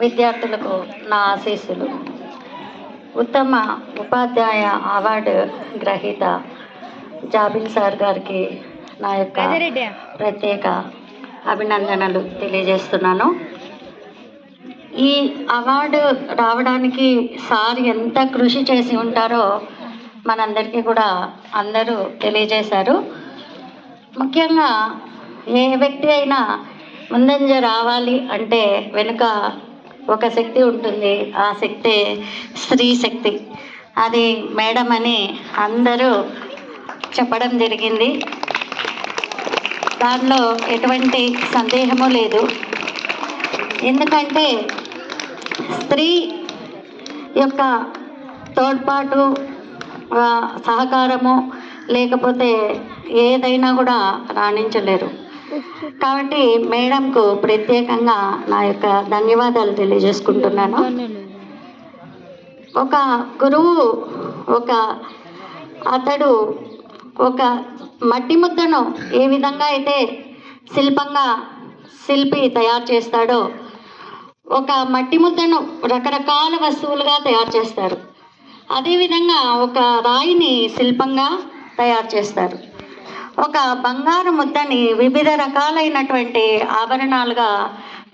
విద్యార్థులకు నా ఆశీస్సులు. ఉత్తమ ఉపాధ్యాయ అవార్డు గ్రహీత జాబిల్ సార్ గారికి నా యొక్క ప్రత్యేక అభినందనలు తెలియజేస్తున్నాను. ఈ అవార్డు రావడానికి సార్ ఎంత కృషి చేసి ఉంటారో మనందరికీ కూడా అందరూ తెలియజేశారు. ముఖ్యంగా ఏ వ్యక్తి అయినా ముందంజ రావాలి అంటే వెనుక ఒక శక్తి ఉంటుంది. ఆ శక్తి స్త్రీ శక్తి. అది మేడం అని అందరూ చెప్పడం జరిగింది. దానిలో ఎటువంటి సందేహము లేదు. ఎందుకంటే స్త్రీ యొక్క తోడ్పాటు, సహకారము లేకపోతే ఏదైనా కూడా రాణించలేరు. కాబట్టి మేడంకు ప్రత్యేకంగా నా యొక్క ధన్యవాదాలు తెలియజేసుకుంటున్నాను. ఒక గురువు అతడు ఒక మట్టి ముద్దను ఏ విధంగా అయితే శిల్పి తయారు చేస్తాడో, ఒక మట్టి ముద్దను రకరకాల వస్తువులుగా తయారు చేస్తారు. అదేవిధంగా ఒక రాయిని శిల్పంగా తయారు చేస్తారు. ఒక బంగారు ముద్దని వివిధ రకాలైనటువంటి ఆభరణాలుగా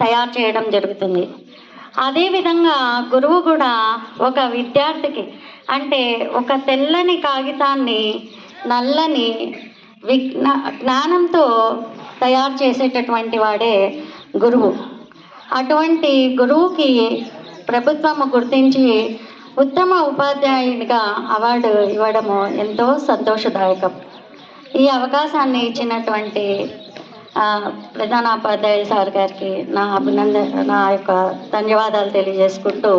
తయారు చేయడం జరుగుతుంది. అదేవిధంగా గురువు కూడా ఒక విద్యార్థికి అంటే ఒక తెల్లని కాగితాన్ని నల్లని జ్ఞానంతో తయారు చేసేటటువంటి వాడే గురువు. అటువంటి గురువుకి ప్రభుత్వము గుర్తించి ఉత్తమ ఉపాధ్యాయునిగా అవార్డు ఇవ్వడము ఎంతో సంతోషదాయకం. ఈ అవకాశాన్ని ఇచ్చినటువంటి ప్రధానోపాధ్యాయ సార్ గారికి నా యొక్క ధన్యవాదాలు తెలియజేసుకుంటూ